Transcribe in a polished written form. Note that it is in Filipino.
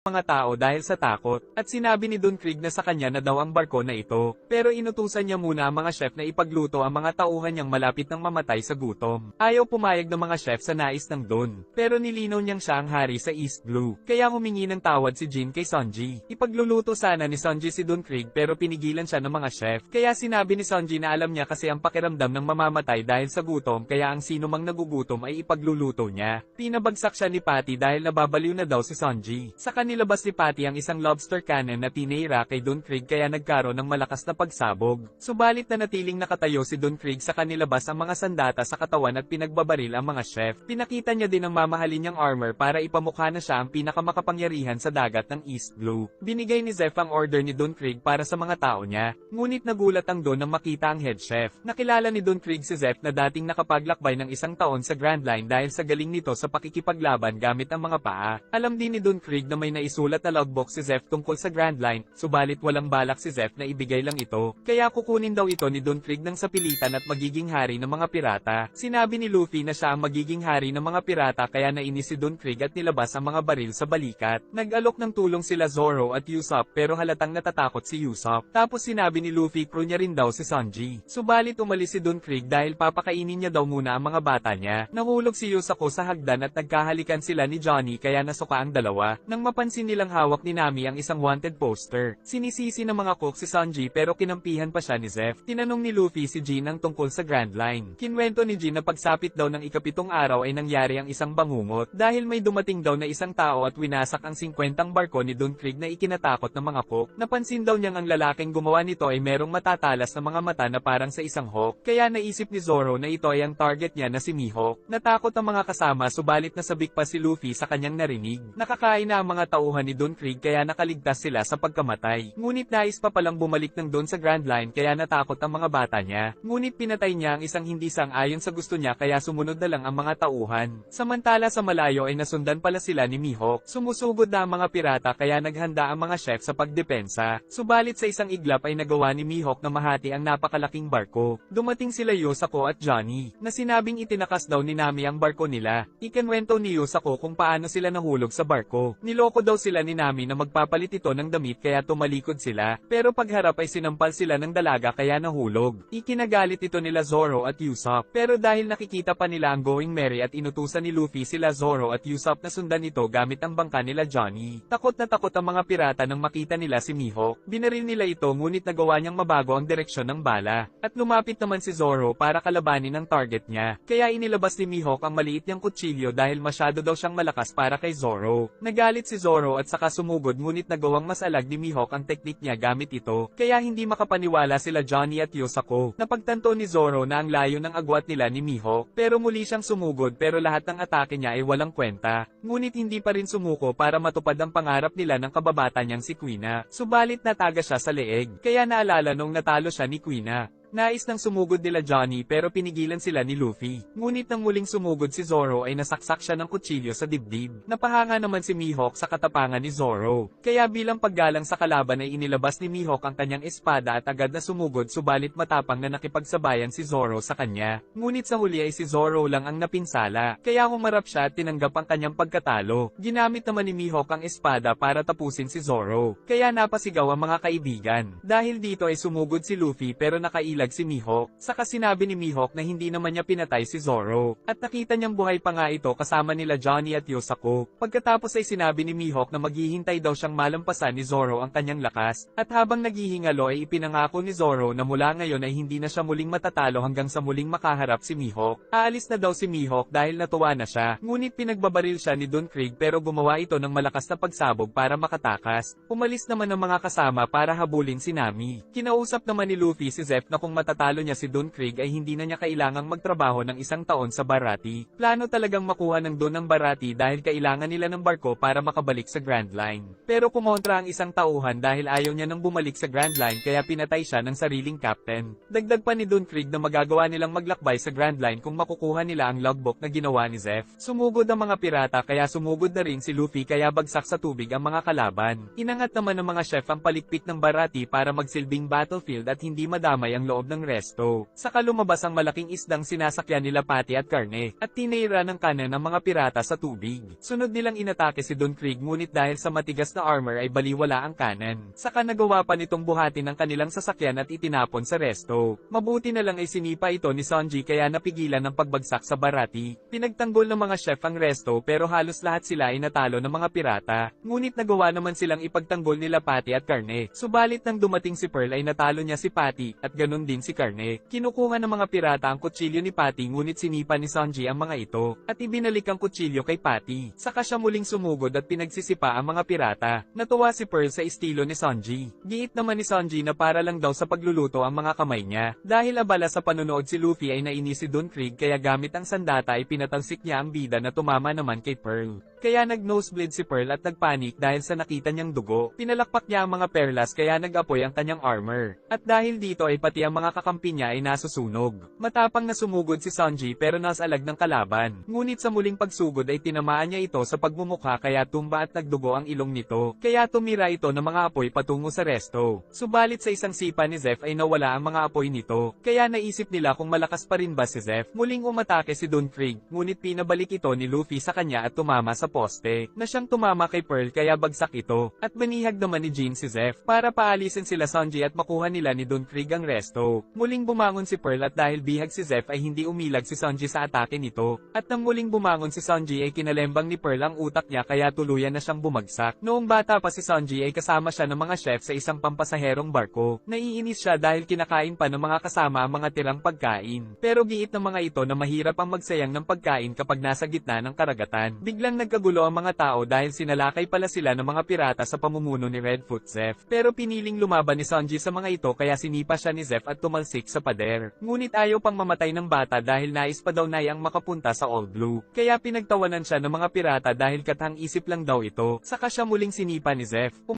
mga tao dahil sa takot, at sinabi ni Don Krieg na sa kanya na daw ang barko na ito, pero inutusan niya muna ang mga chef na ipagluto ang mga tauhan niyang malapit ng mamatay sa gutom. Ayaw pumayag ng mga chef sa nais ng Don, pero nilinaw niyang siya ang hari sa East Blue, kaya humingi ng tawad si Jin kay Sunji. Ipagluluto sana ni Sunji si Don Krieg pero pinigilan siya ng mga chef, kaya sinabi ni Sunji na alam niya kasi ang pakiramdam ng mamamatay dahil sa gutom kaya ang sino mang nagugutom ay ipagluluto niya. Pinabagsak siya ni Patty dahil nababaliw na daw si Sunji. Sa nilabas ni Patty ang isang lobster cannon na tinira kay Don Krieg kaya nagkaroon ng malakas na pagsabog. Subalit nanatiling nakatayo si Don Krieg sa kanilabas ang mga sandata sa katawan at pinagbabaril ang mga chef. Pinakita niya din ang mamahalin niyang armor para ipamukha na siya ang pinakamakapangyarihan sa dagat ng East Blue. Binigay ni Zeph ang order ni Don Krieg para sa mga tao niya, ngunit nagulat ang Don nang makita ang head chef. Nakilala ni Don Krieg si Zeph na dating nakapaglakbay ng 1 taon sa Grand Line dahil sa galing nito sa pakikipaglaban gamit ang mga paa. Alam din ni Don Krieg na may isulat na logbook si Zeph tungkol sa Grand Line, subalit walang balak si Zeph na ibigay lang ito, kaya kukunin daw ito ni Don Krieg ng sapilitan at magiging hari ng mga pirata. Sinabi ni Luffy na siya ang magiging hari ng mga pirata kaya nainis si Don Krieg at nilabas ang mga baril sa balikat. Nag-alok ng tulong sila Zoro at Usopp pero halatang natatakot si Usopp. Tapos sinabi ni Luffy crew niya rin daw si Sanji. Subalit umalis si Don Krieg dahil papakainin niya daw muna ang mga bata niya. Nahulog si Yusako sa hagdan at nagkahalikan sila ni Johnny kaya nasuka ang dalawa. Nang mapansin nilang hawak ni Nami ang isang wanted poster. Sinisisi ng mga cook si Sanji pero kinampihan pa siya ni Zeph. Tinanong ni Luffy si Jin ang tungkol sa Grand Line. Kinwento ni Jin na pagsapit daw ng ika-7 araw ay nangyari ang isang bangungot dahil may dumating daw na isang tao at winasak ang 50 barko ni Don Krieg na ikinatakot ng mga cook. Napansin daw niyang ang lalaking gumawa nito ay merong matatalas na mga mata na parang sa isang hawk. Kaya naisip ni Zoro na ito ay ang target niya na si Mihawk. Natakot ang mga kasama subalit nasabik pa si Luffy sa kanyang narinig. Nakakain na ang mga tauhan ni Don Krieg kaya nakaligtas sila sa pagkamatay. Ngunit nais pa palang bumalik ng Don sa Grand Line kaya natakot ang mga bata niya. Ngunit pinatay niya ang isang hindi sang-ayon sa gusto niya kaya sumunod na lang ang mga tauhan. Samantala sa malayo ay nasundan pala sila ni Mihawk. Sumusugod na ang mga pirata kaya naghanda ang mga chef sa pagdepensa. Subalit sa isang iglap ay nagawa ni Mihawk na mahati ang napakalaking barko. Dumating sila Yosako at Johnny, na sinabing itinakas daw ni Nami ang barko nila. Ikinwento ni Yosako kung paano sila nahulog sa barko. Niloko daw sila ni Nami na magpapalit ito ng damit kaya tumalikod sila, pero pagharap ay sinampal sila ng dalaga kaya nahulog. Ikinagalit ito nila Zoro at Usopp, pero dahil nakikita pa nila ang Going Merry at inutusan ni Luffy sila Zoro at Usopp na sundan ito gamit ang bangka nila Johnny. Takot na takot ang mga pirata nang makita nila si Mihawk. Binaril nila ito ngunit nagawa niyang mabago ang direksyon ng bala, at lumapit naman si Zoro para kalabanin ang target niya. Kaya inilabas ni Mihawk ang maliit niyang kutsilyo dahil masyado daw siyang malakas para kay Zoro. Nagalit si Zoro at saka sumugod ngunit nagawang masalag ni Mihawk ang teknik niya gamit ito, kaya hindi makapaniwala sila Johnny at Yosako. Napagtanto ni Zoro na ang layo ng agwat nila ni Mihawk, pero muli siyang sumugod pero lahat ng atake niya ay walang kwenta. Ngunit hindi pa rin sumuko para matupad ang pangarap nila ng kababata niyang si Quina. Subalit nataga siya sa leeg, kaya naalala nung natalo siya ni Quina. Nais nang sumugod nila Johnny pero pinigilan sila ni Luffy. Ngunit nang muling sumugod si Zoro ay nasaksak siya ng kutsilyo sa dibdib. Napahanga naman si Mihawk sa katapangan ni Zoro. Kaya bilang paggalang sa kalaban ay inilabas ni Mihawk ang kanyang espada at agad na sumugod subalit matapang na nakipagsabayan si Zoro sa kanya. Ngunit sa huli ay si Zoro lang ang napinsala. Kaya humarap siya at tinanggap ang kanyang pagkatalo. Ginamit naman ni Mihawk ang espada para tapusin si Zoro. Kaya napasigaw ang mga kaibigan. Dahil dito ay sumugod si Luffy pero nakailang si Mihawk, saka sinabi ni Mihawk na hindi naman niya pinatay si Zoro, at nakita niyang buhay pa nga ito kasama nila Johnny at Yosako. Pagkatapos ay sinabi ni Mihawk na maghihintay daw siyang malampasan ni Zoro ang kanyang lakas, at habang naghihingalo ay ipinangako ni Zoro na mula ngayon ay hindi na siya muling matatalo hanggang sa muling makaharap si Mihawk. Aalis na daw si Mihawk dahil natuwa na siya, ngunit pinagbabaril siya ni Don Krieg pero gumawa ito ng malakas na pagsabog para makatakas. Umalis naman ang mga kasama para habulin si Nami. Kinausap naman ni Luffy si Zeph na kung matatalo niya si Don Krieg ay hindi na niya kailangang magtrabaho ng 1 taon sa Baratie. Plano talagang makuha ng Don ang Baratie dahil kailangan nila ng barko para makabalik sa Grand Line. Pero kumontra ang isang tauhan dahil ayaw niya nang bumalik sa Grand Line kaya pinatay siya ng sariling captain. Dagdag pa ni Don Krieg na magagawa nilang maglakbay sa Grand Line kung makukuha nila ang logbook na ginawa ni Zeph. Sumugod ang mga pirata kaya sumugod na rin si Luffy kaya bagsak sa tubig ang mga kalaban. Inangat naman ng mga chef ang palikpik ng Baratie para magsilbing battlefield at hindi madamay ang loob loob ng resto. Saka lumabas ang malaking isdang sinasakyan nila Patty at Carne, at tinira ng kanan ng mga pirata sa tubig. Sunod nilang inatake si Don Krieg ngunit dahil sa matigas na armor ay baliwala ang kanan. Saka nagawa pa nitong buhatin ang kanilang sasakyan at itinapon sa resto. Mabuti na lang ay sinipa ito ni Sanji kaya napigilan ng pagbagsak sa Baratie. Pinagtanggol ng mga chef ang resto pero halos lahat sila ay natalo ng mga pirata. Ngunit nagawa naman silang ipagtanggol nila Patty at Carne. Subalit nang dumating si Pearl ay natalo niya si Patty, at ganun din si Carne. Kinukuha ng mga pirata ang kutsilyo ni Patty ngunit sinipa ni Sanji ang mga ito, at ibinalik ang kutsilyo kay Patty. Saka siya muling sumugod at pinagsisipa ang mga pirata. Natuwa si Pearl sa estilo ni Sanji. Giit naman ni Sanji na para lang daw sa pagluluto ang mga kamay niya. Dahil abala sa panonood si Luffy ay nainis si Don Krieg kaya gamit ang sandata ay pinatalsik niya ang bida na tumama naman kay Pearl. Kaya nag-nosebleed si Pearl at nagpanik dahil sa nakita niyang dugo. Pinalakpak niya ang mga perlas kaya nag-apoy ang kanyang armor. At dahil dito ay pati ang mga kakampi niya ay nasusunog. Matapang na sumugod si Sanji pero nasalag ng kalaban. Ngunit sa muling pagsugod ay tinamaan niya ito sa pagmumukha kaya tumba at nagdugo ang ilong nito. Kaya tumira ito ng mga apoy patungo sa resto. Subalit sa isang sipa ni Zeph ay nawala ang mga apoy nito. Kaya naisip nila kung malakas pa rin ba si Zeph. Muling umatake si Don Krieg, ngunit pinabalik ito ni Luffy sa kanya at tumama sa poste, na siyang tumama kay Pearl kaya bagsak ito, at banihag naman ni Jean si Zeph, para paalisin sila Sanji at makuha nila ni Don Krieg ang resto. Muling bumangon si Pearl at dahil bihag si Zeph ay hindi umilag si Sanji sa atake nito, at nang muling bumangon si Sanji ay kinalembang ni Pearl ang utak niya kaya tuluyan na siyang bumagsak. Noong bata pa si Sanji ay kasama siya ng mga chef sa isang pampasaherong barko. Naiinis siya dahil kinakain pa ng mga kasama ang mga tirang pagkain. Pero giit ng mga ito na mahirap ang magsayang ng pagkain kapag nasa gitna ng karagatan. Biglang nagkagulo ang mga tao dahil sinalakay pala sila ng mga pirata sa pamumuno ni Redfoot Zeph. Pero piniling lumaban ni Sanji sa mga ito kaya sinipa siya ni Zeph at tumalsik sa pader. Ngunit ayaw pang mamatay ng bata dahil nais pa daw niyang makapunta sa All Blue. Kaya pinagtawanan siya ng mga pirata dahil katang isip lang daw ito. Saka siya muling sinipa ni Zeph.